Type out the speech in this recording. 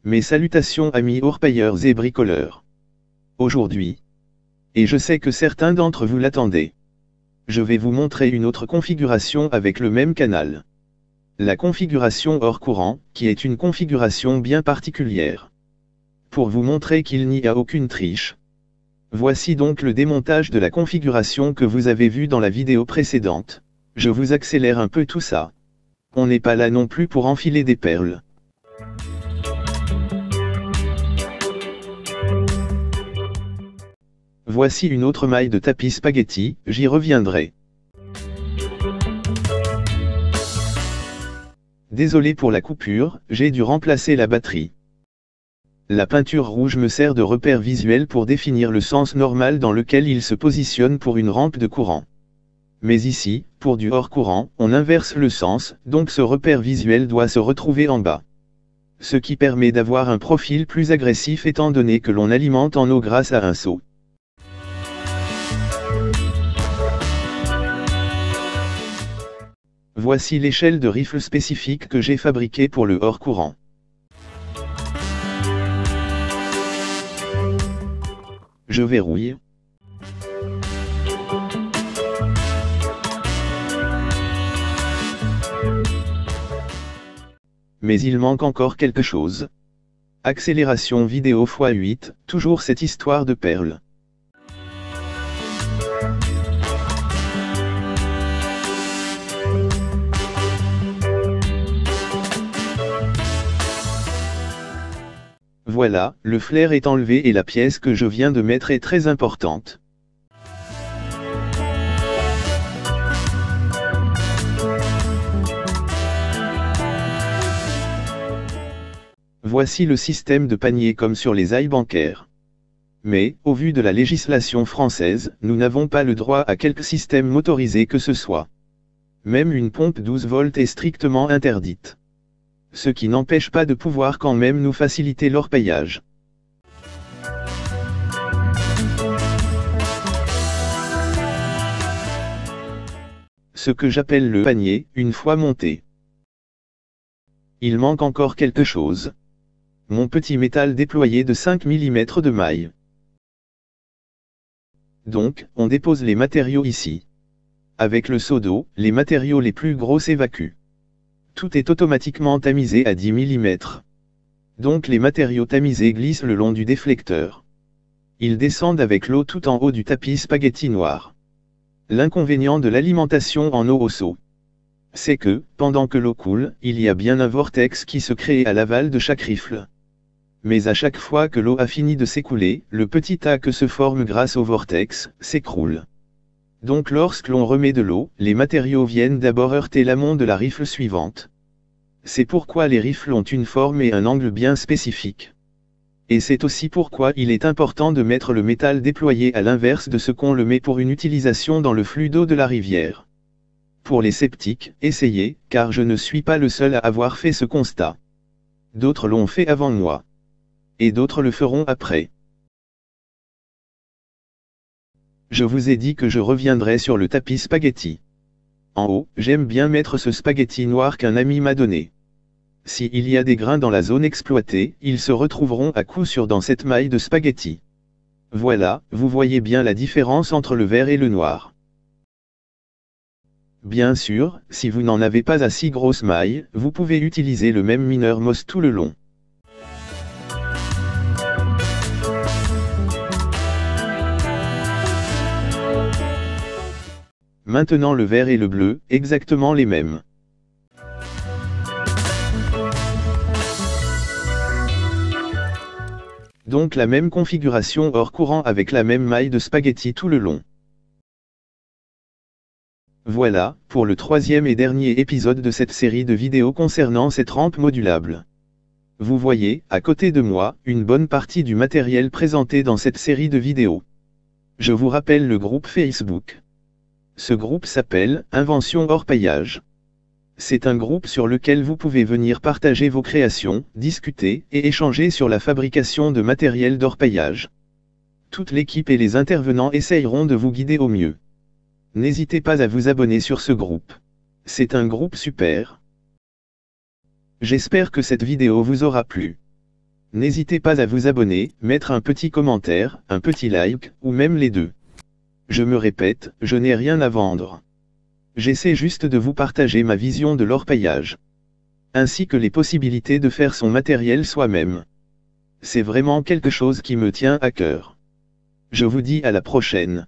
Mes salutations amis orpailleurs et bricoleurs. Aujourd'hui, et je sais que certains d'entre vous l'attendaient, je vais vous montrer une autre configuration avec le même canal. La configuration hors courant, qui est une configuration bien particulière. Pour vous montrer qu'il n'y a aucune triche. Voici donc le démontage de la configuration que vous avez vue dans la vidéo précédente. Je vous accélère un peu tout ça. On n'est pas là non plus pour enfiler des perles. Voici une autre maille de tapis spaghetti, j'y reviendrai. Désolé pour la coupure, j'ai dû remplacer la batterie. La peinture rouge me sert de repère visuel pour définir le sens normal dans lequel il se positionne pour une rampe de courant. Mais ici, pour du hors courant, on inverse le sens, donc ce repère visuel doit se retrouver en bas. Ce qui permet d'avoir un profil plus agressif étant donné que l'on alimente en eau grâce à un seau. Voici l'échelle de rifle spécifique que j'ai fabriquée pour le hors courant. Je verrouille. Mais il manque encore quelque chose. Accélération vidéo x8, toujours cette histoire de perles. Voilà, le flair est enlevé et la pièce que je viens de mettre est très importante. Voici le système de panier comme sur les ailes bancaires. Mais, au vu de la législation française, nous n'avons pas le droit à quelque système motorisé que ce soit. Même une pompe 12 volts est strictement interdite. Ce qui n'empêche pas de pouvoir quand même nous faciliter l'orpaillage. Ce que j'appelle le panier, une fois monté. Il manque encore quelque chose. Mon petit métal déployé de 5 mm de maille. Donc, on dépose les matériaux ici. Avec le seau d'eau, les matériaux les plus gros s'évacuent. Tout est automatiquement tamisé à 10 mm. Donc les matériaux tamisés glissent le long du déflecteur. Ils descendent avec l'eau tout en haut du tapis spaghetti noir. L'inconvénient de l'alimentation en eau au seau, c'est que, pendant que l'eau coule, il y a bien un vortex qui se crée à l'aval de chaque rifle. Mais à chaque fois que l'eau a fini de s'écouler, le petit tas que se forme grâce au vortex, s'écroule. Donc lorsque l'on remet de l'eau, les matériaux viennent d'abord heurter l'amont de la rifle suivante. C'est pourquoi les rifles ont une forme et un angle bien spécifiques. Et c'est aussi pourquoi il est important de mettre le métal déployé à l'inverse de ce qu'on le met pour une utilisation dans le flux d'eau de la rivière. Pour les sceptiques, essayez, car je ne suis pas le seul à avoir fait ce constat. D'autres l'ont fait avant moi. Et d'autres le feront après. Je vous ai dit que je reviendrai sur le tapis spaghetti. En haut, j'aime bien mettre ce spaghetti noir qu'un ami m'a donné. S'il y a des grains dans la zone exploitée, ils se retrouveront à coup sûr dans cette maille de spaghetti. Voilà, vous voyez bien la différence entre le vert et le noir. Bien sûr, si vous n'en avez pas assez grosse maille, vous pouvez utiliser le même mineur MOS tout le long. Maintenant le vert et le bleu, exactement les mêmes. Donc la même configuration hors courant avec la même maille de spaghetti tout le long. Voilà, pour le troisième et dernier épisode de cette série de vidéos concernant cette rampe modulable. Vous voyez, à côté de moi, une bonne partie du matériel présenté dans cette série de vidéos. Je vous rappelle le groupe Facebook. Ce groupe s'appelle « Invention Orpaillage ». C'est un groupe sur lequel vous pouvez venir partager vos créations, discuter et échanger sur la fabrication de matériel d'orpaillage. Toute l'équipe et les intervenants essayeront de vous guider au mieux. N'hésitez pas à vous abonner sur ce groupe. C'est un groupe super. J'espère que cette vidéo vous aura plu. N'hésitez pas à vous abonner, mettre un petit commentaire, un petit like, ou même les deux. Je me répète, je n'ai rien à vendre. J'essaie juste de vous partager ma vision de l'orpaillage. Ainsi que les possibilités de faire son matériel soi-même. C'est vraiment quelque chose qui me tient à cœur. Je vous dis à la prochaine.